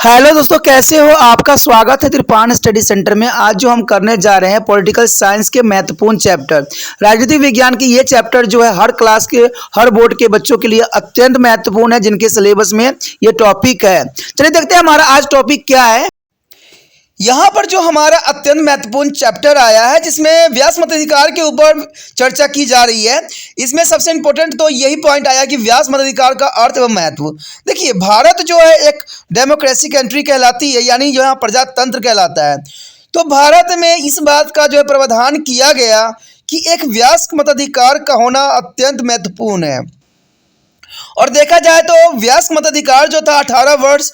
Hello दोस्तों, कैसे हो? आपका स्वागत है त्रिपान स्टडी सेंटर में। आज जो हम करने जा रहे हैं पॉलिटिकल साइंस के महत्वपूर्ण चैप्टर राजनीतिक विज्ञान की। ये चैप्टर जो है हर क्लास के हर बोर्ड के बच्चों के लिए अत्यंत महत्वपूर्ण है, जिनके सिलेबस में ये टॉपिक है। चलिए देखते हैं हमारा आज टॉपिक क्या है। यहाँ पर जो हमारा अत्यंत महत्वपूर्ण चैप्टर आया है, जिसमें व्यास मताधिकार के ऊपर चर्चा की जा रही है। इसमें सबसे इंपॉर्टेंट तो यही पॉइंट आया कि व्यास मताधिकार का अर्थ एवं महत्व। देखिए, भारत जो है एक डेमोक्रेसी कंट्री कहलाती है, यानी जो है प्रजातंत्र कहलाता है। तो भारत में इस बात का जो है प्रावधान किया गया कि एक व्यास मताधिकार का होना अत्यंत महत्वपूर्ण है। और देखा जाए तो व्यास मताधिकार जो था 18 वर्ष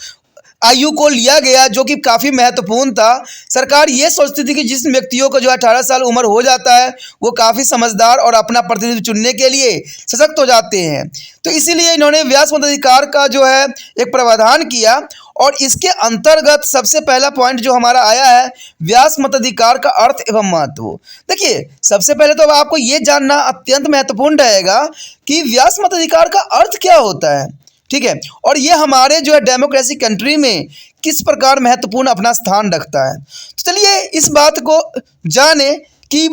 आयु को लिया गया, जो कि काफ़ी महत्वपूर्ण था। सरकार ये सोचती थी कि जिस व्यक्तियों को जो 18 साल उम्र हो जाता है वो काफ़ी समझदार और अपना प्रतिनिधि चुनने के लिए सशक्त हो जाते हैं। तो इसीलिए इन्होंने व्यास मताधिकार का जो है एक प्रावधान किया। और इसके अंतर्गत सबसे पहला पॉइंट जो हमारा आया है, व्यास मताधिकार का अर्थ एवं महत्व। देखिए, सबसे पहले तो अब आपको ये जानना अत्यंत महत्वपूर्ण रहेगा कि व्यास मताधिकार का अर्थ क्या होता है। ठीक है, और ये हमारे जो है डेमोक्रेसी कंट्री में किस प्रकार महत्वपूर्ण अपना स्थान रखता है। तो चलिए इस बात को जाने कि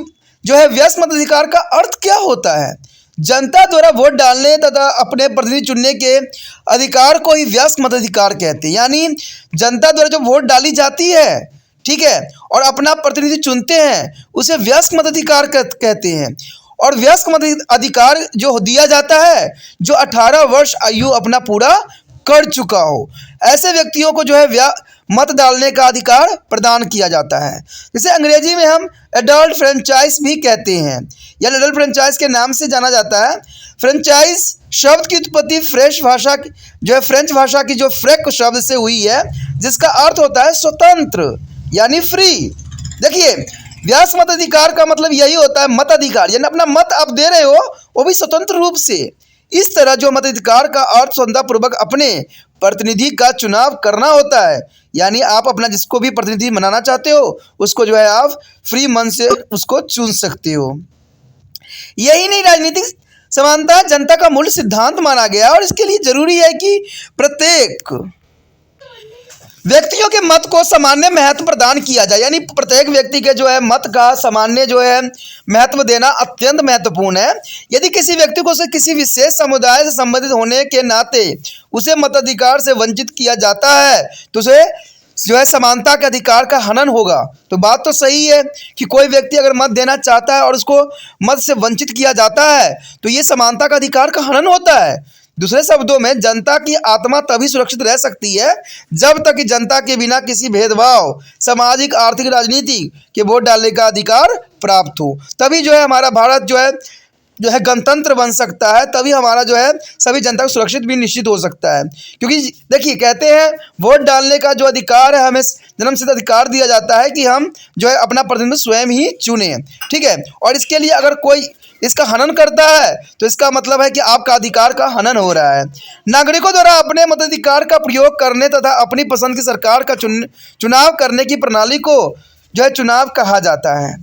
जो है व्यास मताधिकार का अर्थ क्या होता है। जनता द्वारा वोट डालने तथा अपने प्रतिनिधि चुनने के अधिकार को ही व्यास मताधिकार कहते हैं। यानी जनता द्वारा जो वोट डाली जाती है, ठीक है, और अपना प्रतिनिधि चुनते हैं, उसे व्यास मताधिकार कहते हैं। और वयस्क मताधिकार जो दिया जाता है जो 18 वर्ष आयु अपना पूरा कर चुका हो, ऐसे व्यक्तियों को जो है मत डालने का अधिकार प्रदान किया जाता है। जिसे अंग्रेजी में हम एडल्ट फ्रेंचाइज भी कहते हैं, या एडल्ट फ्रेंचाइज के नाम से जाना जाता है। फ्रेंचाइज शब्द की उत्पत्ति फ्रेंच भाषा की जो फ्रेक शब्द से हुई है, जिसका अर्थ होता है स्वतंत्र यानी फ्री। देखिए, व्यास मताधिकार का मतलब यही होता है मताधिकार, यानी अपना मत आप दे रहे हो वो भी स्वतंत्र रूप से। इस तरह जो मताधिकार का अर्थ स्वतंत्रपूर्वक अपने प्रतिनिधि का चुनाव करना होता है। यानी आप अपना जिसको भी प्रतिनिधि बनाना चाहते हो उसको जो है आप फ्री मन से उसको चुन सकते हो। यही नहीं, राजनीतिक समानता जनता का मूल सिद्धांत माना गया, और इसके लिए जरूरी है कि प्रत्येक व्यक्तियों के मत को सामान्य महत्व प्रदान किया जाए। यानी प्रत्येक व्यक्ति के जो है मत का सामान्य जो है महत्व देना अत्यंत महत्वपूर्ण है। यदि किसी व्यक्ति को से किसी विशेष समुदाय से संबंधित होने के नाते उसे मताधिकार से वंचित किया जाता है तो उसे जो है समानता के अधिकार का हनन होगा। तो बात तो सही है कि कोई व्यक्ति अगर मत देना चाहता है और उसको मत से वंचित किया जाता है तो ये समानता का अधिकार का हनन होता है। दूसरे शब्दों में, जनता की आत्मा तभी सुरक्षित रह सकती है जब तक कि जनता के बिना किसी भेदभाव, सामाजिक, आर्थिक, राजनीति के वोट डालने का अधिकार प्राप्त हो। तभी जो है हमारा भारत जो है गणतंत्र बन सकता है। तभी हमारा जो है सभी जनता को सुरक्षित भी निश्चित हो सकता है। क्योंकि देखिए, कहते हैं वोट डालने का जो अधिकार है, हमें जन्मसिद्ध अधिकार दिया जाता है कि हम जो है अपना प्रतिनिधि स्वयं ही चुने। ठीक है, और इसके लिए अगर कोई इसका हनन करता है तो इसका मतलब है कि आपका अधिकार का हनन हो रहा है। नागरिकों द्वारा अपने मताधिकार का प्रयोग करने तथा अपनी पसंद की सरकार का चुनाव करने की प्रणाली को जो है चुनाव कहा जाता है।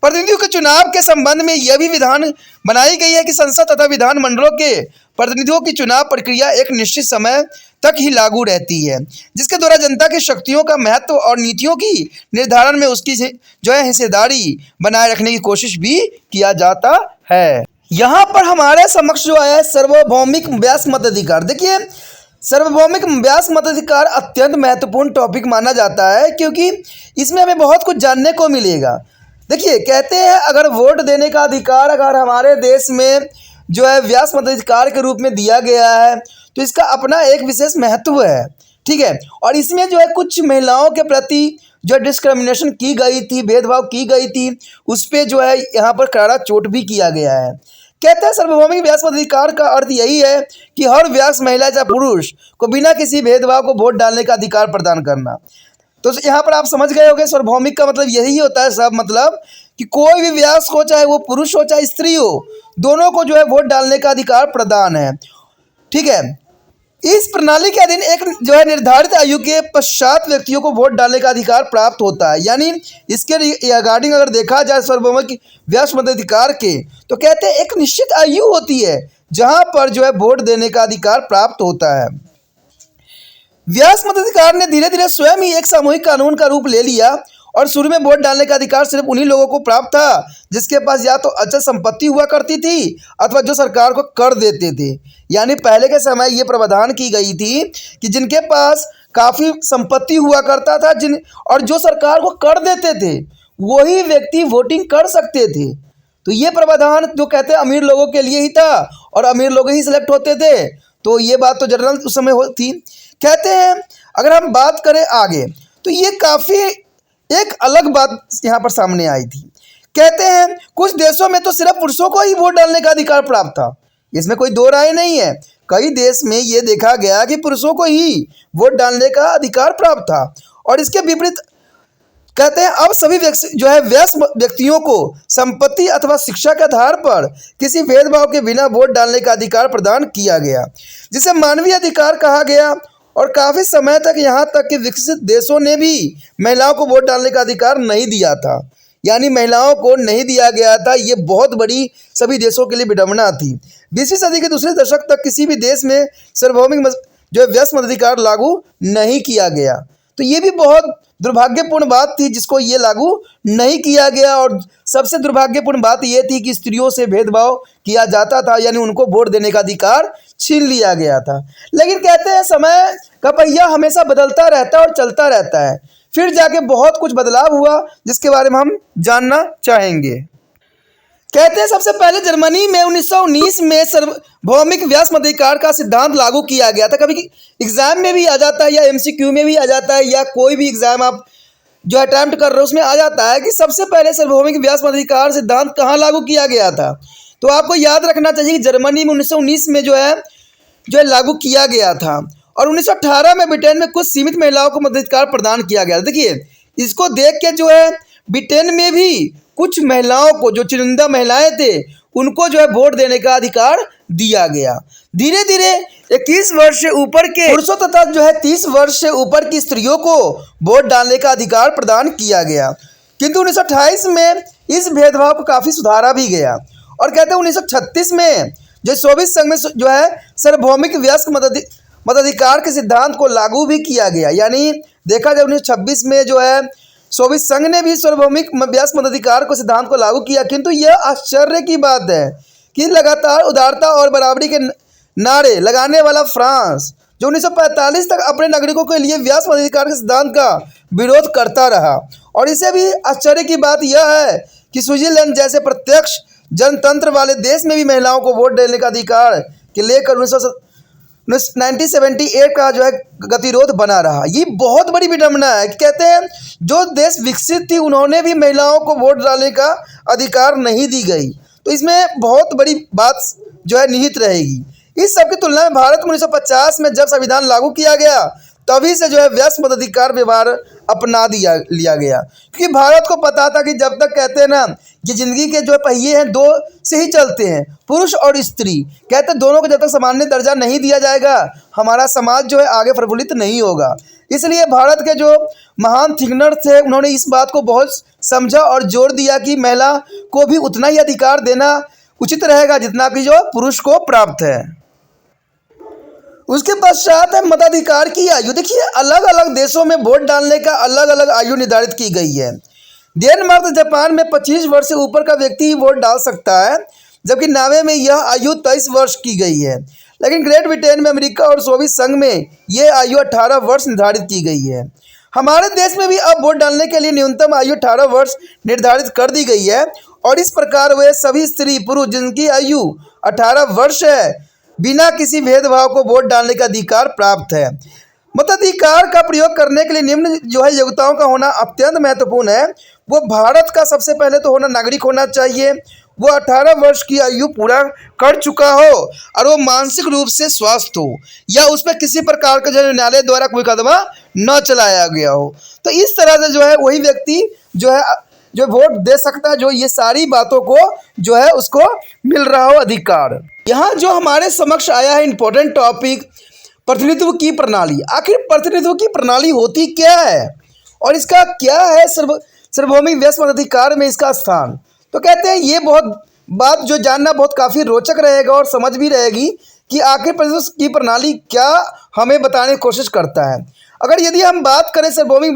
प्रतिनिधियों के चुनाव के संबंध में यह भी विधान बनाई गई है कि संसद तथा विधान मंडलों के प्रतिनिधियों की चुनाव प्रक्रिया एक निश्चित समय तक ही लागू रहती है, जिसके द्वारा जनता की शक्तियों का महत्व और नीतियों की निर्धारण में उसकी जो है हिस्सेदारी बनाए रखने की कोशिश भी किया जाता है। यहाँ पर हमारे समक्ष जो है सार्वभौमिक व्यास मताधिकार। देखिए, सार्वभौमिक व्यास मताधिकार अत्यंत महत्वपूर्ण टॉपिक माना जाता है, क्योंकि इसमें हमें बहुत कुछ जानने को मिलेगा। देखिए, कहते हैं अगर वोट देने का अधिकार अगर हमारे देश में जो है व्यास मताधिकार के रूप में दिया गया है तो इसका अपना एक विशेष महत्व है। ठीक है, और इसमें जो है कुछ महिलाओं के प्रति जो डिस्क्रिमिनेशन की गई थी, भेदभाव की गई थी, उस पर जो है यहाँ पर करारा चोट भी किया गया है। कहते हैं सार्वभौमिक व्यास मताधिकार का अर्थ यही है कि हर व्यास महिला या पुरुष को बिना किसी भेदभाव को वोट डालने का अधिकार प्रदान करना। तो यहाँ पर आप समझ गए होंगे सार्वभौमिक का मतलब यही होता है, सब मतलब कि कोई भी व्यास हो, चाहे वो पुरुष हो चाहे स्त्री हो, दोनों को जो है वोट डालने का अधिकार प्रदान है। ठीक है, इस प्रणाली के अधीन एक जो है निर्धारित आयु के पश्चात व्यक्तियों को वोट डालने का अधिकार प्राप्त होता है। यानी इसके रिगार्डिंग अगर देखा जाए सार्वभौमिक व्यास मताधिकार के, तो कहते हैं एक निश्चित आयु होती है जहां पर जो है वोट देने का अधिकार प्राप्त होता है। व्यास मताधिकार ने धीरे धीरे स्वयं ही एक सामूहिक कानून का रूप ले लिया और शुरू में वोट डालने का अधिकार सिर्फ उन्हीं लोगों को प्राप्त था जिसके पास या तो अचल संपत्ति हुआ करती थी अथवा जो सरकार को कर देते थे। यानी पहले के समय ये प्रावधान की गई थी कि जिनके पास काफ़ी संपत्ति हुआ करता था और जो सरकार को कर देते थे वही व्यक्ति वोटिंग कर सकते थे। तो ये प्रावधान जो कहते हैं अमीर लोगों के लिए ही था और अमीर लोग ही सिलेक्ट होते थे। तो ये बात तो जनरल उस समय थी। कहते हैं अगर हम बात करें आगे तो ये काफ़ी एक अलग बात यहाँ पर सामने आई थी। कहते हैं कुछ देशों में तो सिर्फ पुरुषों को ही वोट डालने का अधिकार प्राप्त था, इसमें कोई दो राय नहीं है। कई देश में ये देखा गया कि पुरुषों को ही वोट डालने का अधिकार प्राप्त था और इसके विपरीत कहते हैं अब सभी वयस्क व्यक्तियों को संपत्ति अथवा शिक्षा के आधार पर किसी भेदभाव के बिना वोट डालने का अधिकार प्रदान किया गया, जिसे मानवीय अधिकार कहा गया। और काफ़ी समय तक यहाँ तक कि विकसित देशों ने भी महिलाओं को वोट डालने का अधिकार नहीं दिया था, यानी महिलाओं को नहीं दिया गया था। ये बहुत बड़ी सभी देशों के लिए विडंबना थी। 20वीं सदी के दूसरे दशक तक किसी भी देश में सार्वभौमिक वयस्क मताधिकार लागू नहीं किया गया। तो ये भी बहुत दुर्भाग्यपूर्ण बात थी जिसको ये लागू नहीं किया गया। और सबसे दुर्भाग्यपूर्ण बात ये थी कि स्त्रियों से भेदभाव किया जाता था, यानी उनको वोट देने का अधिकार छीन लिया गया था। लेकिन कहते हैं समय का पहिया हमेशा बदलता रहता है और चलता रहता है, फिर जाके बहुत कुछ बदलाव हुआ जिसके बारे में हम जानना चाहेंगे। कहते हैं सबसे पहले जर्मनी में 1919 में सार्वभौमिक वयस्क मताधिकार का सिद्धांत लागू किया गया था। कभी एग्जाम में भी आ जाता है या एमसीक्यू में भी आ जाता है या कोई भी एग्जाम आप जो अटैम्प्ट कर रहे हो उसमें आ जाता है कि सबसे पहले सार्वभौमिक वयस्क मताधिकार सिद्धांत कहाँ लागू किया गया था। तो आपको याद रखना चाहिए कि जर्मनी में 1919 में जो है लागू किया गया था और 1918 में ब्रिटेन में कुछ सीमित महिलाओं को मताधिकार प्रदान किया गया। देखिए इसको देख के जो है ब्रिटेन में भी कुछ महिलाओं को, जो चुनिंदा महिलाएं थे, उनको जो है वोट देने का अधिकार दिया गया। धीरे धीरे 21 वर्ष से ऊपर के पुरुषों तथा जो है 30 वर्ष से ऊपर की स्त्रियों को वोट डालने का अधिकार प्रदान किया गया। किंतु 1928 में इस भेदभाव को काफ़ी सुधारा भी गया। और कहते हैं 1936 में जो सोवियत संघ में जो है सार्वभौमिक वयस्क मताधिकार के सिद्धांत को लागू भी किया गया। यानी देखा जाए 1926 में जो है सोवियत संघ ने भी सार्वभौमिक वयस्क मताधिकार को सिद्धांत को लागू किया। किंतु यह आश्चर्य की बात है कि लगातार उदारता और बराबरी के नारे लगाने वाला फ्रांस जो 1945 तक अपने नागरिकों के लिए वयस्क मताधिकार के सिद्धांत का विरोध करता रहा। और इसे भी आश्चर्य की बात यह है कि स्विट्जरलैंड जैसे प्रत्यक्ष जनतंत्र वाले देश में भी महिलाओं को वोट देने का अधिकार के लेकर 1978 का जो है गतिरोध बना रहा। ये बहुत बड़ी विडंबना है कि कहते हैं जो देश विकसित थी उन्होंने भी महिलाओं को वोट डालने का अधिकार नहीं दी गई। तो इसमें बहुत बड़ी बात जो है निहित रहेगी। इस सब की तुलना में भारत में 1950 में जब संविधान लागू किया गया तभी से जो है वयस्क मताधिकार व्यवहार अपना लिया गया, क्योंकि भारत को पता था कि जब तक कहते हैं ना कि जिंदगी के जो पहिए हैं दो से ही चलते हैं, पुरुष और स्त्री। कहते हैं दोनों को जब तक सामान्य दर्जा नहीं दिया जाएगा हमारा समाज जो है आगे प्रफुल्लित नहीं होगा। इसलिए भारत के जो महान थिंकनर थे उन्होंने इस बात को बहुत समझा और जोर दिया कि महिला को भी उतना ही अधिकार देना उचित रहेगा जितना कि जो पुरुष को प्राप्त है। उसके पश्चात है मताधिकार की आयु। देखिए अलग अलग देशों में वोट डालने का अलग अलग आयु निर्धारित की गई है। डेनमार्क और जापान में 25 वर्ष से ऊपर का व्यक्ति ही वोट डाल सकता है, जबकि नॉर्वे में यह आयु 23 वर्ष की गई है। लेकिन ग्रेट ब्रिटेन में, अमेरिका और सोवियत संघ में यह आयु 18 वर्ष निर्धारित की गई है। हमारे देश में भी अब वोट डालने के लिए न्यूनतम आयु 18 वर्ष निर्धारित कर दी गई है और इस प्रकार वे सभी स्त्री पुरुष जिनकी आयु 18 वर्ष है बिना किसी भेदभाव को वोट डालने का अधिकार प्राप्त है। मताधिकार का प्रयोग करने के लिए निम्न जो है योग्यताओं का होना अत्यंत महत्वपूर्ण है। वो भारत का सबसे पहले तो होना नागरिक होना चाहिए, वो 18 वर्ष की आयु पूरा कर चुका हो और वो मानसिक रूप से स्वस्थ हो या उस पर किसी प्रकार का जो न्यायालय द्वारा कोई कदम न चलाया गया हो। तो इस तरह से जो है वही व्यक्ति जो वोट दे सकता है, जो ये सारी बातों को जो है उसको मिल रहा हो अधिकार। यहाँ जो हमारे समक्ष आया है इम्पोर्टेंट टॉपिक, प्रतिनिधित्व की प्रणाली। आखिर प्रतिनिधित्व की प्रणाली होती क्या है और इसका क्या है सार्वभौमिक वयस्क मताधिकार में इसका स्थान। तो कहते हैं ये बहुत बात जो जानना बहुत काफ़ी रोचक रहेगा और समझ भी रहेगी कि आखिर प्रतिनिधित्व की प्रणाली क्या हमें बताने की कोशिश करता है। अगर यदि हम बात करें सार्वभौमिक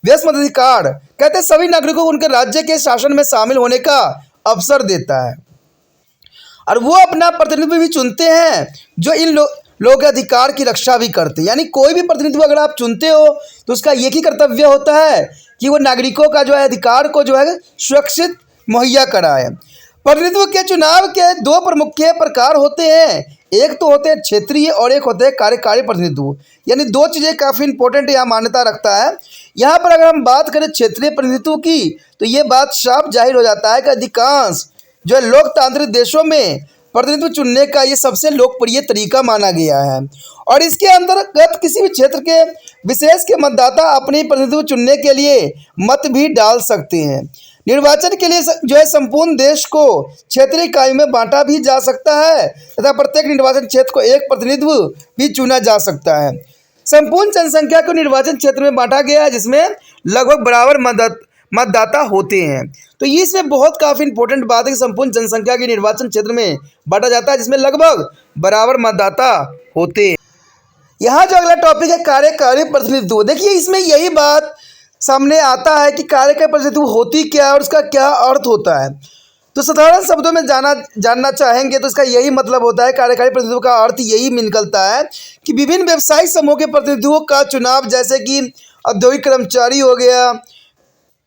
व्यस्क मताधिकार, कहते हैं सभी नागरिकों को उनके राज्य के शासन में शामिल होने का अवसर देता है और वो अपना प्रतिनिधित्व भी चुनते हैं जो इन लोगों के अधिकार की रक्षा भी करते हैं। यानी कोई भी प्रतिनिधित्व अगर आप चुनते हो तो उसका एक ही कर्तव्य होता है कि वो नागरिकों का जो है अधिकार को जो है सुरक्षित मुहैया कराए। प्रतिनिधित्व के चुनाव के दो प्रमुख प्रकार होते हैं, एक तो होते हैं क्षेत्रीय और एक होते हैं कार्यकारी प्रतिनिधित्व। यानी दो चीज़ें काफ़ी इंपॉर्टेंट यहाँ मान्यता रखता है। यहाँ पर अगर हम बात करें क्षेत्रीय प्रतिनिधित्व की तो ये बात साफ जाहिर हो जाता है कि अधिकांश जो है लोकतांत्रिक देशों में प्रतिनिधित्व चुनने का ये सबसे लोकप्रिय तरीका माना गया है और इसके अंतर्गत किसी भी क्षेत्र के विशेष के मतदाता अपने प्रतिनिधित्व चुनने के लिए मत भी डाल सकते हैं। निर्वाचन के लिए जो है संपूर्ण देश को क्षेत्रीय इकाई में बांटा भी जा सकता है तथा प्रत्येक निर्वाचन क्षेत्र को एक प्रतिनिधित्व भी चुना जा सकता है। संपूर्ण जनसंख्या को निर्वाचन क्षेत्र में बांटा गया है जिसमें लगभग बराबर मतदाता होते हैं। तो ये इसमें बहुत काफ़ी इंपॉर्टेंट बात है कि संपूर्ण जनसंख्या के निर्वाचन क्षेत्र में बांटा जाता है जिसमें लगभग बराबर मतदाता होते हैं। यहाँ जो अगला टॉपिक है कार्यकारी प्रतिनिधित्व, देखिए इसमें यही बात सामने आता है कि कार्यकारी प्रतिनिधित्व होती क्या है और उसका क्या अर्थ होता है। तो साधारण शब्दों में जानना चाहेंगे तो इसका यही मतलब होता है, कार्यकारी प्रतिनिधित्व का अर्थ यही निकलता है कि विभिन्न व्यवसायिक समूह के प्रतिनिधित्वों का चुनाव, जैसे कि औद्योगिक कर्मचारी हो गया,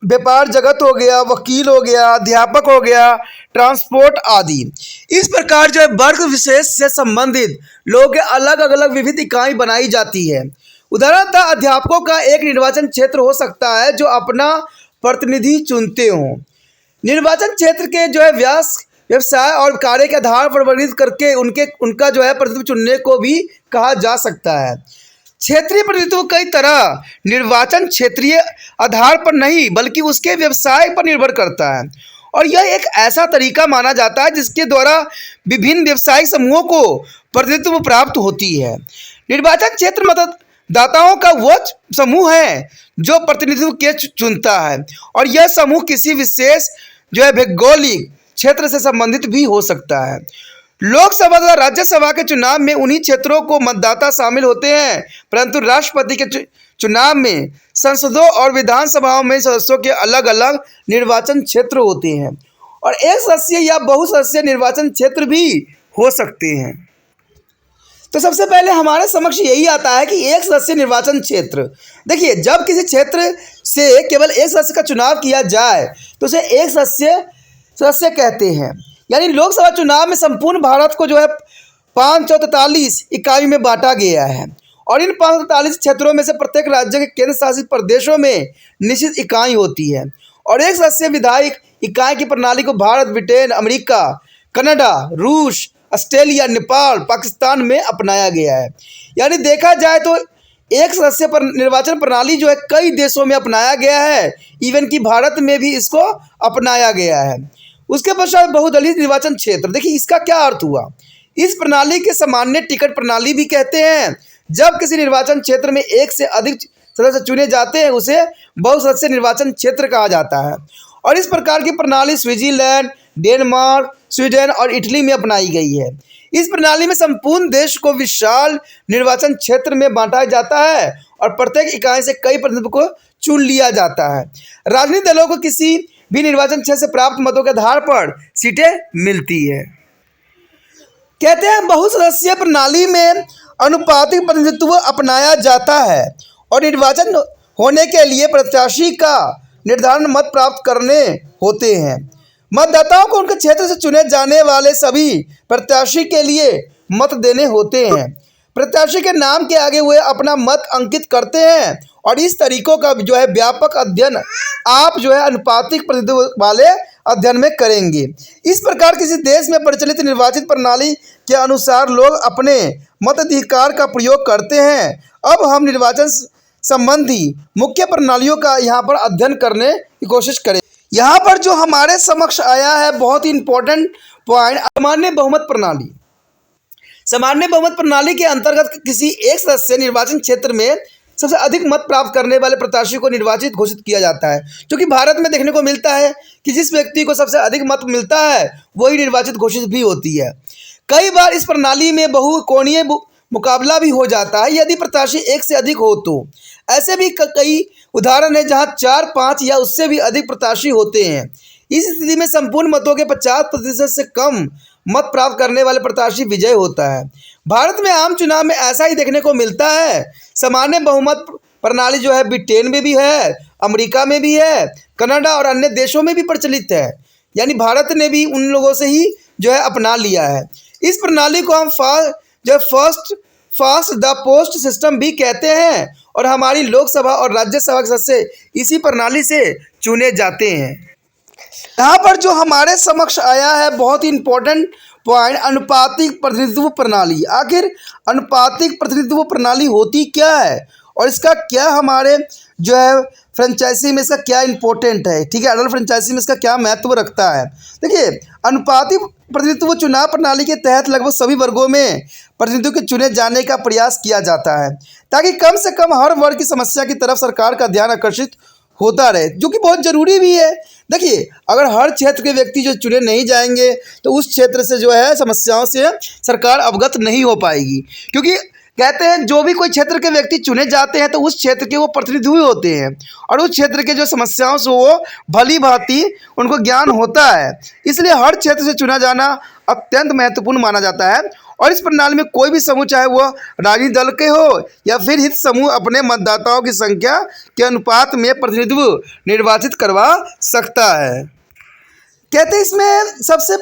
व्यापार जगत हो गया, वकील हो गया, अध्यापक हो गया, ट्रांसपोर्ट आदि। इस प्रकार जो है वर्ग विशेष से संबंधित लोगों के अलग अलग विविध इकाई बनाई जाती है। उदाहरणतः अध्यापकों का एक निर्वाचन क्षेत्र हो सकता है जो अपना प्रतिनिधि चुनते हों। निर्वाचन क्षेत्र के जो है व्यवसाय और कार्य के आधार पर वर्गीकृत करके उनका जो है प्रतिनिधित्व चुनने को भी कहा जा सकता है। क्षेत्रीय प्रतिनिधित्व कई तरह निर्वाचन क्षेत्रीय आधार पर नहीं बल्कि उसके व्यवसाय पर निर्भर करता है और यह एक ऐसा तरीका माना जाता है जिसके द्वारा विभिन्न व्यवसायिक समूहों को प्रतिनिधित्व प्राप्त होती है। निर्वाचन क्षेत्र मतदाताओं का वो समूह है जो प्रतिनिधित्व के चुनता है और यह समूह किसी विशेष जो है भौगोलिक क्षेत्र से संबंधित भी हो सकता है। लोकसभा तथा राज्यसभा के चुनाव में उन्हीं क्षेत्रों को मतदाता शामिल होते हैं, परंतु राष्ट्रपति के चुनाव में संसदों और विधानसभाओं में सदस्यों के अलग अलग निर्वाचन क्षेत्र होते हैं और एक सदस्यीय या बहुसदस्यीय निर्वाचन क्षेत्र भी हो सकते हैं। तो सबसे पहले हमारे समक्ष यही आता है कि एक सदस्यीय निर्वाचन क्षेत्र। देखिए, जब किसी क्षेत्र से केवल एक सदस्य का चुनाव किया जाए तो उसे एक सदस्य कहते हैं। यानी लोकसभा चुनाव में संपूर्ण भारत को जो है 543 इकाई में बांटा गया है और इन 543 क्षेत्रों में से प्रत्येक राज्य के केंद्र शासित प्रदेशों में निश्चित इकाई होती है और एक सदस्यीय विधायक इकाई की प्रणाली को भारत, ब्रिटेन, अमेरिका, कनाडा, रूस, ऑस्ट्रेलिया, नेपाल, पाकिस्तान में अपनाया गया है। यानी देखा जाए तो एक सदस्य पर निर्वाचन प्रणाली जो है कई देशों में अपनाया गया है, इवन कि भारत में भी इसको अपनाया गया है। उसके पश्चात बहुदलीय निर्वाचन क्षेत्र। देखिए इसका क्या अर्थ हुआ। इस प्रणाली के सामान्य टिकट प्रणाली भी कहते हैं। जब किसी निर्वाचन क्षेत्र में एक से अधिक सदस्य चुने जाते हैं उसे बहुसदस्यीय निर्वाचन क्षेत्र कहा जाता है और इस प्रकार की प्रणाली स्विट्जरलैंड, डेनमार्क, स्वीडन और इटली में अपनाई गई है। इस प्रणाली में संपूर्ण देश को विशाल निर्वाचन क्षेत्र में बांटा जाता है और प्रत्येक इकाई से कई प्रतिनिधित्व को चुन लिया जाता है। राजनीतिक दलों को किसी भी निर्वाचन क्षेत्र से प्राप्त मतों के आधार पर सीटें मिलती है। कहते हैं बहुसदस्यीय प्रणाली में अनुपातिक प्रतिनिधित्व अपनाया जाता है और निर्वाचन होने के लिए प्रत्याशी का निर्धारण मत प्राप्त करने होते हैं। मतदाताओं को उनके क्षेत्र से चुने जाने वाले सभी प्रत्याशी के लिए मत देने होते हैं। प्रत्याशी के नाम के आगे वे अपना मत अंकित करते हैं और इस तरीकों का जो है व्यापक अध्ययन आप जो है अनुपातिक प्रतिनिधित्व वाले अध्ययन में करेंगे। इस प्रकार किसी देश में प्रचलित निर्वाचित प्रणाली के अनुसार लोग अपने मताधिकार का प्रयोग करते हैं। अब हम निर्वाचन संबंधी मुख्य प्रणालियों का यहाँ पर अध्ययन करने की कोशिश करें। यहाँ पर जो हमारे समक्ष आया है बहुत ही इंपॉर्टेंट पॉइंट, सामान्य बहुमत प्रणाली। सामान्य बहुमत प्रणाली के अंतर्गत किसी एक सदस्य निर्वाचन क्षेत्र में सबसे अधिक मत प्राप्त करने वाले प्रत्याशी को निर्वाचित घोषित किया जाता है। क्योंकि भारत में देखने को मिलता है कि जिस व्यक्ति को सबसे अधिक मत मिलता है वही निर्वाचित घोषित भी होती है। कई बार इस प्रणाली में बहुकोणीय मुकाबला भी हो जाता है यदि प्रत्याशी एक से अधिक हो तो। ऐसे भी कई उदाहरण हैं जहां 4, 5 या उससे भी अधिक प्रत्याशी होते हैं। इस स्थिति में संपूर्ण मतों के 50% से कम मत प्राप्त करने वाले प्रत्याशी विजय होता है। भारत में आम चुनाव में ऐसा ही देखने को मिलता है। सामान्य बहुमत प्रणाली जो है ब्रिटेन में भी है, अमेरिका में भी है, कनाडा और अन्य देशों में भी प्रचलित है। यानी भारत ने भी उन लोगों से ही जो है अपना लिया है। इस प्रणाली को हम फास्ट द पोस्ट सिस्टम भी कहते हैं और हमारी लोकसभा और राज्यसभा के सदस्य इसी प्रणाली से चुने जाते हैं। यहाँ पर जो हमारे समक्ष आया है बहुत ही इम्पोर्टेंट पॉइंट, अनुपातिक प्रतिनिधित्व प्रणाली। आखिर अनुपातिक प्रतिनिधित्व प्रणाली होती क्या है और इसका क्या हमारे जो है फ्रेंचाइजी में इसका क्या इंपॉर्टेंट है, ठीक है, अडल्ट फ्रेंचाइजी में इसका क्या महत्व रखता है। देखिए, अनुपातिक प्रतिनिधित्व चुनाव प्रणाली के तहत लगभग सभी वर्गों में प्रतिनिधियों के चुने जाने का प्रयास किया जाता है ताकि कम से कम हर वर्ग की समस्या की तरफ सरकार का ध्यान आकर्षित होता रहे, जो कि बहुत ज़रूरी भी है। देखिए, अगर हर क्षेत्र के व्यक्ति जो चुने नहीं जाएंगे तो उस क्षेत्र से जो है समस्याओं से सरकार अवगत नहीं हो पाएगी, क्योंकि कहते हैं जो भी कोई क्षेत्र के व्यक्ति चुने जाते हैं तो उस क्षेत्र के वो प्रतिनिधि होते हैं और उस क्षेत्र के जो समस्याओं से वो भली भांति उनको ज्ञान होता है। इसलिए हर क्षेत्र से चुना जाना अत्यंत महत्वपूर्ण माना जाता है और इस प्रणाली में कोई भी समूह, चाहे वो राजनीतिक दल के हो या फिर हित समूह, अपने मतदाताओं की संख्या के अनुपात में प्रतिनिधित्व निर्वाचित करवा सकता है। कहते हैं इसमें सबसे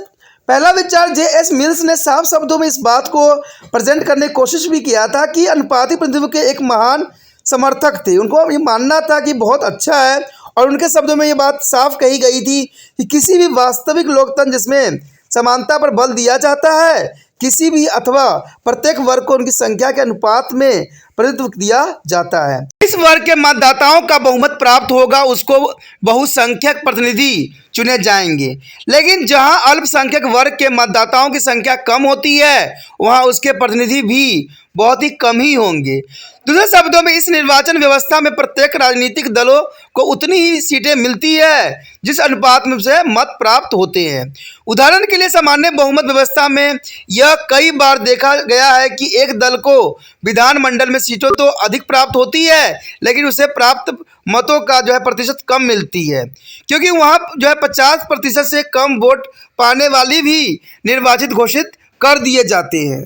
पहला विचार J.S. मिल्स ने साफ शब्दों में इस बात को प्रेजेंट करने की कोशिश भी किया था कि अनुपातिक प्रतिनिधित्व के एक महान समर्थक थे। उनको ये मानना था कि बहुत अच्छा है और उनके शब्दों में ये बात साफ कही गई थी कि किसी भी वास्तविक लोकतंत्र जिसमें समानता पर बल दिया जाता है, किसी भी अथवा प्रत्येक वर्ग को उनकी संख्या के अनुपात में प्रतिनिधित्व दिया जाता है। इस वर्ग के मतदाताओं का बहुमत प्राप्त होगा उसको बहुसंख्यक प्रतिनिधि चुने जाएंगे, लेकिन जहां अल्पसंख्यक वर्ग के मतदाताओं की संख्या कम होती है वहां उसके प्रतिनिधि भी बहुत ही कम ही होंगे। दूसरे शब्दों में इस निर्वाचन व्यवस्था में प्रत्येक राजनीतिक दलों को उतनी ही सीटें मिलती है जिस अनुपात में से मत प्राप्त होते हैं। उदाहरण के लिए सामान्य बहुमत व्यवस्था में यह कई बार देखा गया है कि एक दल को विधानमंडल में सीटों तो अधिक प्राप्त होती है लेकिन उसे प्राप्त मतों का जो है प्रतिशत कम मिलती है, क्योंकि वहाँ जो है 50% से कम वोट पाने वाली भी निर्वाचित घोषित कर दिए जाते हैं।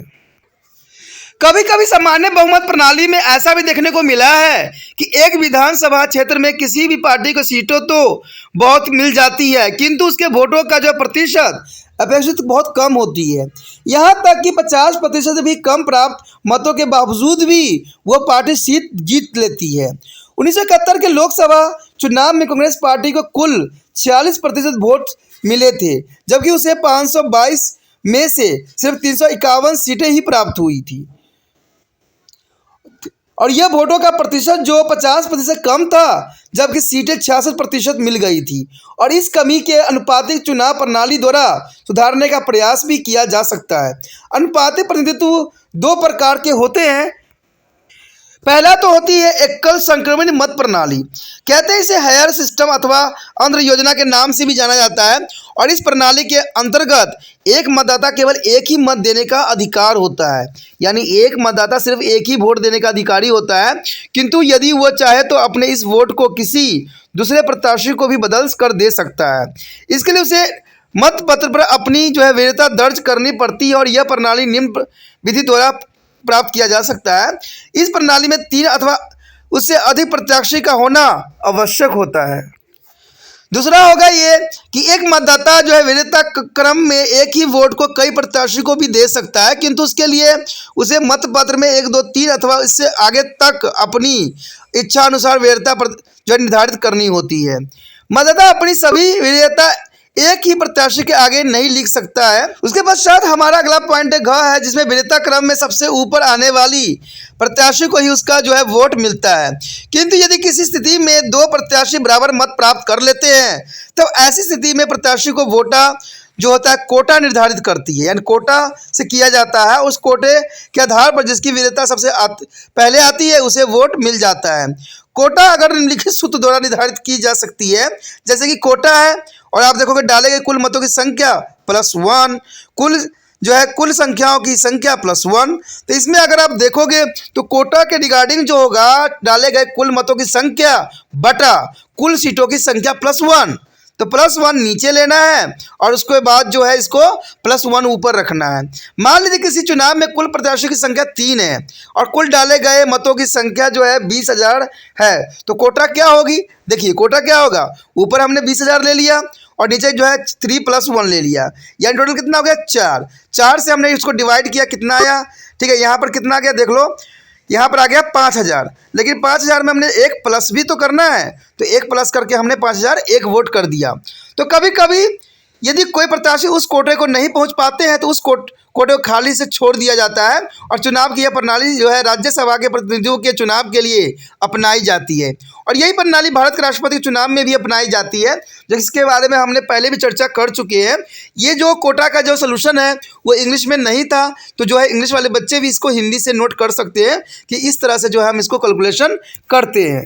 कभी कभी सामान्य बहुमत प्रणाली में ऐसा भी देखने को मिला है कि एक विधानसभा क्षेत्र में किसी भी पार्टी को सीटों तो बहुत मिल जाती है किंतु उसके वोटों का जो प्रतिशत अपेक्षित बहुत कम होती है। यहाँ तक कि 50% भी कम प्राप्त मतों के बावजूद भी वो पार्टी सीट जीत लेती है। 1971 के लोकसभा चुनाव में कांग्रेस पार्टी को कुल 46% वोट मिले थे, जबकि उसे 522 में से सिर्फ 351 सीटें ही प्राप्त हुई थी और यह वोटों का प्रतिशत जो 50% कम था, जबकि सीटें 66% मिल गई थी। और इस कमी के अनुपातिक चुनाव प्रणाली द्वारा सुधारने का प्रयास भी किया जा सकता है। अनुपातिक प्रतिनिधित्व दो प्रकार के होते हैं। पहला तो होती है एकल संक्रमण मत प्रणाली, कहते हैं इसे हायर सिस्टम अथवा आंध्र योजना के नाम से भी जाना जाता है और इस प्रणाली के अंतर्गत एक मतदाता केवल एक ही मत देने का अधिकार होता है, यानी एक मतदाता सिर्फ एक ही वोट देने का अधिकारी होता है, किंतु यदि वो चाहे तो अपने इस वोट को किसी दूसरे प्रत्याशी को भी बदल कर दे सकता है। इसके लिए उसे मतपत्र पर अपनी जो है वैधता दर्ज करनी पड़ती है और यह प्रणाली निम्न विधि द्वारा प्राप्त किया जा सकता है। इस प्रणाली में 3 अथवा उससे अधिक प्रत्याशी का होना आवश्यक होता है। दूसरा होगा ये कि एक मतदाता जो है वैधता क्रम में एक ही वोट को कई प्रत्याशी को भी दे सकता है, किंतु उसके लिए उसे मतपत्र में 1, 2, 3 अथवा इससे आगे तक अपनी इच्छा अनुसार वैधता जो निर्धारित करनी होती है। मतदाता अपनी सभी वैधता एक ही प्रत्याशी के आगे नहीं लिख सकता है। उसके पश्चात हमारा अगला पॉइंट है घ है, जिसमें वैधता क्रम में सबसे ऊपर आने वाली प्रत्याशी को ही उसका जो है वोट मिलता है, किंतु यदि किसी स्थिति में 2 प्रत्याशी बराबर मत प्राप्त कर लेते हैं तब तो ऐसी स्थिति में प्रत्याशी को वोटा जो होता है कोटा निर्धारित करती है, यानी कोटा से किया जाता है। उस कोटे के आधार पर जिसकी वैधता सबसे पहले आती है उसे वोट मिल जाता है। कोटा अगर निम्नलिखित सूत्र द्वारा निर्धारित की जा सकती है, जैसे कि कोटा है और आप देखोगे डाले गए कुल मतों की संख्या +1, कुल जो है कुल संख्याओं की संख्या +1। तो इसमें अगर आप देखोगे तो कोटा के रिगार्डिंग जो होगा डाले गए कुल मतों की संख्या बटा कुल सीटों की संख्या +1। तो +1 नीचे लेना है और उसके बाद जो है इसको +1 ऊपर रखना है। मान लीजिए किसी चुनाव में कुल प्रत्याशियों की संख्या 3 है और कुल डाले गए मतों की संख्या जो है 20,000 है, तो कोटा क्या होगी? देखिए कोटा क्या होगा, ऊपर हमने 20,000 ले लिया और नीचे जो है 3 + 1 ले लिया, यानी टोटल कितना हो गया 4। 4 से हमने इसको डिवाइड किया, कितना आया? ठीक है, यहाँ पर कितना आ गया देख लो, यहाँ पर आ गया 5,000। लेकिन 5,000 में हमने एक प्लस भी तो करना है, तो एक प्लस करके हमने 5,000 एक वोट कर दिया। तो कभी कभी यदि कोई प्रत्याशी उस कोटे को नहीं पहुंच पाते हैं तो उस कोटे को खाली से छोड़ दिया जाता है और चुनाव की यह प्रणाली जो है राज्यसभा के प्रतिनिधियों के चुनाव के लिए अपनाई जाती है। और यही प्रणाली भारत के राष्ट्रपति के चुनाव में भी अपनाई जाती है, जिसके बारे में हमने पहले भी चर्चा कर चुके हैं। ये जो कोटा का जो सोल्यूशन है वो इंग्लिश में नहीं था, तो जो है इंग्लिश वाले बच्चे भी इसको हिंदी से नोट कर सकते हैं कि इस तरह से जो है हम इसको कैलकुलेशन करते हैं।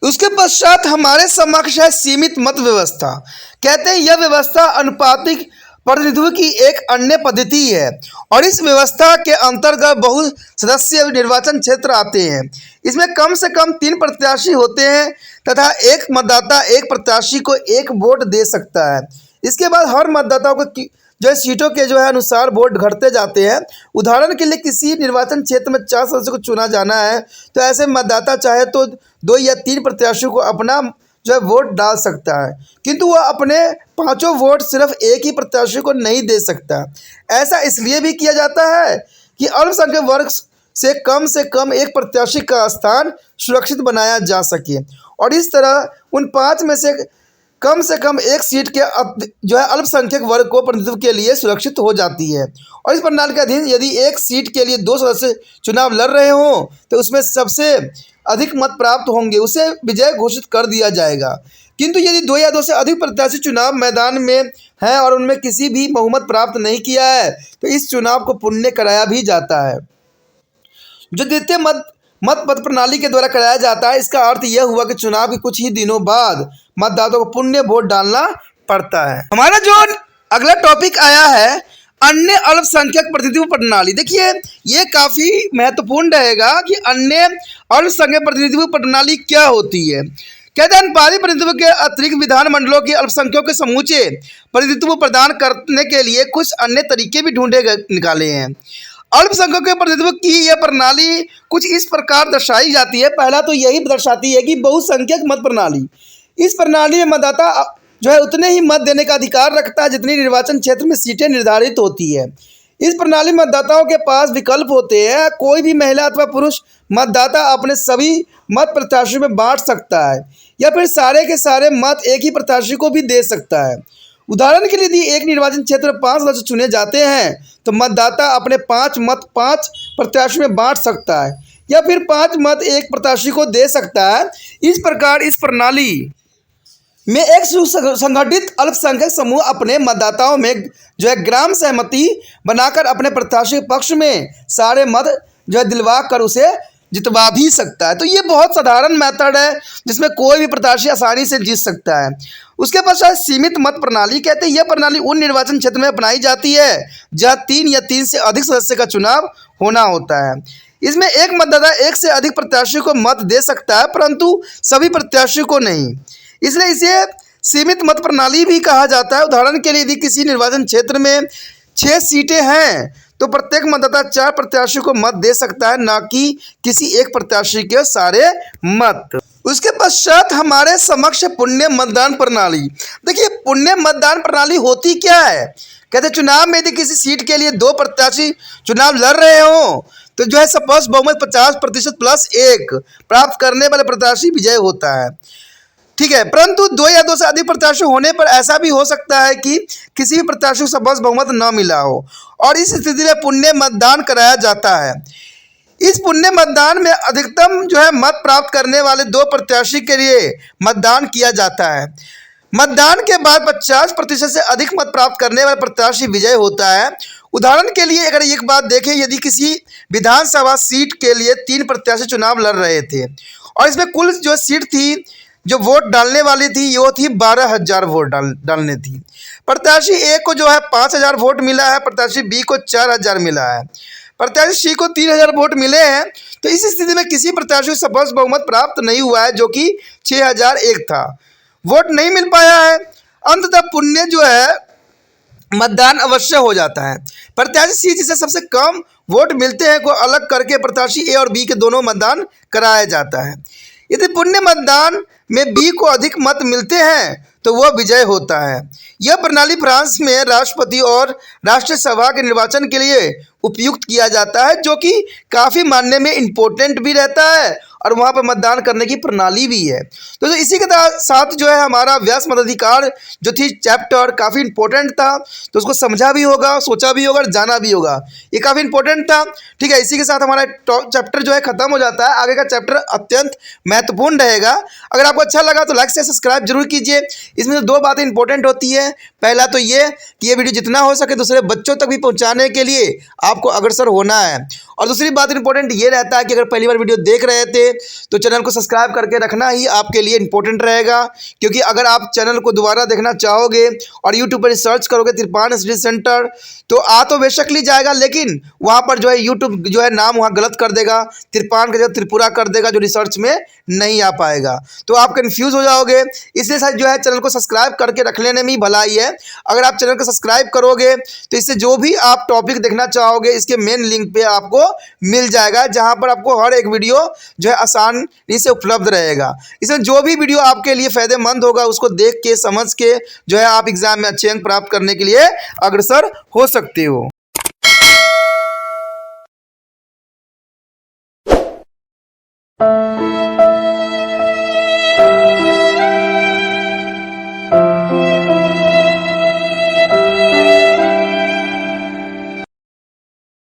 उसके पश्चात हमारे समक्ष है सीमित मत व्यवस्था। कहते हैं यह व्यवस्था अनुपातिक प्रतिनिधित्व की एक अन्य पद्धति है और इस व्यवस्था के अंतर्गत बहुत सदस्य निर्वाचन क्षेत्र आते हैं। इसमें कम से कम 3 प्रत्याशी होते हैं तथा एक मतदाता एक प्रत्याशी को एक वोट दे सकता है। इसके बाद हर मतदाताओं को जो है सीटों के जो है अनुसार वोट घटते जाते हैं। उदाहरण के लिए किसी निर्वाचन क्षेत्र में 4 सदस्यों को चुना जाना है, तो ऐसे मतदाता चाहे तो 2 या 3 प्रत्याशियों को अपना जो है वोट डाल सकता है, किंतु वह अपने 5 वोट सिर्फ एक ही प्रत्याशी को नहीं दे सकता। ऐसा इसलिए भी किया जाता है कि अल्पसंख्यक वर्ग से कम एक प्रत्याशी का स्थान सुरक्षित बनाया जा सके और इस तरह उन 5 में से कम एक सीट के जो है अल्पसंख्यक वर्ग को प्रतिनिधित्व के लिए सुरक्षित हो जाती है। और इस प्रणाली के अधीन यदि एक सीट के लिए 2 सदस्य चुनाव लड़ रहे हों तो उसमें सबसे अधिक मत प्राप्त होंगे उसे विजय घोषित कर दिया जाएगा। किंतु यदि 2 या 2 से अधिक प्रत्याशी चुनाव मैदान में हैं और उनमें किसी भी बहुमत प्राप्त नहीं किया है तो इस चुनाव को पुण्य कराया भी जाता है। जो द्वितीय मत प्रणाली के द्वारा कराया जाता है, इसका अर्थ यह हुआ कि चुनाव के कुछ ही दिनों बाद मतदाताओं को पुण्य वोट डालना पड़ता है। हमारा जो अगला टॉपिक आया है अन्य अल्पसंख्यक प्रतिनिधित्व प्रणाली। देखिए ये काफ़ी महत्वपूर्ण रहेगा कि अन्य अल्पसंख्यक प्रतिनिधित्व प्रणाली क्या होती है। कहते हैं अनुपातिक प्रतिनिधित्व के अतिरिक्त विधानमंडलों के अल्पसंख्यकों के समूचे प्रतिनिधित्व प्रदान करने के लिए कुछ अन्य तरीके भी निकाले हैं। अल्पसंख्यकों के प्रतिनिधित्व की यह प्रणाली कुछ इस प्रकार दर्शाई जाती है। पहला तो यही दर्शाती है कि बहुसंख्यक मत प्रणाली। इस प्रणाली में मतदाता जो है उतने ही मत देने का अधिकार रखता है जितनी निर्वाचन क्षेत्र में सीटें निर्धारित होती है। इस प्रणाली में मतदाताओं के पास विकल्प होते हैं। कोई भी महिला अथवा पुरुष मतदाता अपने सभी मत प्रत्याशियों में बांट सकता है या फिर सारे के सारे मत एक ही प्रत्याशी को भी दे सकता है। उदाहरण के लिए यदि एक निर्वाचन क्षेत्र में 5 सदस्य चुने जाते हैं तो मतदाता अपने 5 मत 5 प्रत्याशियों में बांट सकता है या फिर 5 मत एक प्रत्याशी को दे सकता है। इस प्रकार इस प्रणाली में एक सुसंगठित अल्पसंख्यक समूह अपने मतदाताओं में जो है ग्राम सहमति बनाकर अपने प्रत्याशी के पक्ष में सारे मत जो है दिलवा कर उसे जितवा भी सकता है। तो ये बहुत साधारण मेथड है जिसमें कोई भी प्रत्याशी आसानी से जीत सकता है। उसके पश्चात सीमित मत प्रणाली। कहते हैं यह प्रणाली उन निर्वाचन क्षेत्र में अपनाई जाती है जहाँ 3 या 3 से अधिक सदस्य का चुनाव होना होता है। इसमें एक मतदाता एक से अधिक प्रत्याशी को मत दे सकता है परंतु सभी प्रत्याशियों को नहीं, इसलिए इसे सीमित मत प्रणाली भी कहा जाता है। उदाहरण के लिए यदि किसी निर्वाचन क्षेत्र में 6 सीटें हैं तो प्रत्येक मतदाता 4 प्रत्याशी को मत दे सकता है, ना कि किसी एक प्रत्याशी के सारे मत। उसके पश्चात हमारे समक्ष पुण्य मतदान प्रणाली। देखिए पुण्य मतदान प्रणाली होती क्या है। कहते चुनाव में यदि किसी सीट के लिए 2 प्रत्याशी चुनाव लड़ रहे हों तो जो है सपोज बहुमत 50% +1 प्राप्त करने वाले प्रत्याशी विजय होता है। ठीक है, परंतु 2 या 2 से अधिक प्रत्याशी होने पर ऐसा भी हो सकता है कि किसी भी प्रत्याशी को सपोज बहुमत न मिला हो और इस स्थिति में पुण्य मतदान कराया जाता है। इस पुण्य मतदान में अधिकतम जो है मत प्राप्त करने वाले 2 प्रत्याशी के लिए मतदान किया जाता है। मतदान के बाद 50% से अधिक मत प्राप्त करने वाला प्रत्याशी विजय होता है। उदाहरण के लिए अगर एक बात देखें, यदि किसी विधानसभा सीट के लिए 3 प्रत्याशी चुनाव लड़ रहे थे और इसमें कुल जो सीट थी जो वोट डालने वाली थी वो थी 12,000 वोट डालने थी, प्रत्याशी ए को जो है 5,000 वोट मिला है, प्रत्याशी बी को 4,000 मिला है, प्रत्याशी सी को 3,000 वोट मिले हैं। तो इस स्थिति में किसी प्रत्याशी को स्पष्ट बहुमत प्राप्त नहीं हुआ है, जो कि 6,001 था। वोट नहीं मिल पाया है। अंततः पुण्य जो है मतदान अवश्य हो जाता है। प्रत्याशी सी जिसे सबसे कम वोट मिलते हैं को अलग करके प्रत्याशी ए और बी के दोनों मतदान कराया जाता है। यदि पुण्य मतदान में बी को अधिक मत मिलते हैं तो वह विजय होता है। यह प्रणाली फ्रांस में राष्ट्रपति और राष्ट्रीय सभा के निर्वाचन के लिए उपयुक्त किया जाता है, जो कि काफ़ी मानने में इम्पोर्टेंट भी रहता है और वहाँ पर मतदान करने की प्रणाली भी है। तो इसी के साथ जो है हमारा व्यास मताधिकार जो थी चैप्टर काफ़ी इंपॉर्टेंट था, तो उसको समझा भी होगा, सोचा भी होगा और जाना भी होगा। ये काफ़ी इंपॉर्टेंट था। ठीक है, इसी के साथ हमारा चैप्टर जो है ख़त्म हो जाता है। आगे का चैप्टर अत्यंत महत्वपूर्ण रहेगा। अगर आपको अच्छा लगा तो लाइक से सब्सक्राइब जरूर कीजिए। इसमें दो बातें इंपॉर्टेंट होती है। पहला तो ये कि ये वीडियो जितना हो सके दूसरे बच्चों तक भी पहुँचाने के लिए आपको अग्रसर होना है। और दूसरी बात इंपॉर्टेंट ये रहता है कि अगर पहली बार वीडियो देख रहे थे तो चैनल को सब्सक्राइब करके रखना ही आपके लिए इंपॉर्टेंट रहेगा, क्योंकि अगर आप चैनल को दोबारा देखना चाहोगे और यूट्यूब पर सर्च करोगे तिरपान स्टडी सेंटर तो आ तो बेशकली जाएगा, लेकिन वहाँ पर जो है यूट्यूब जो है नाम वहाँ गलत कर देगा, तिरपान की जगह त्रिपुरा कर देगा, जो रिसर्च में नहीं आ पाएगा, तो आप कन्फ्यूज़ हो जाओगे। इसलिए साथ जो है चैनल को सब्सक्राइब करके रख लेने में ही भलाई है। अगर आप चैनल को सब्सक्राइब करोगे तो इससे जो भी आप टॉपिक देखना चाहोगे इसके मेन लिंक पे आपको मिल जाएगा, जहाँ पर आपको हर एक वीडियो जो है आसानी से उपलब्ध रहेगा। इसमें जो भी वीडियो आपके लिए फ़ायदेमंद होगा उसको देख के समझ के जो है आप एग्ज़ाम में अच्छे अंक प्राप्त करने के लिए अग्रसर हो सकते हो।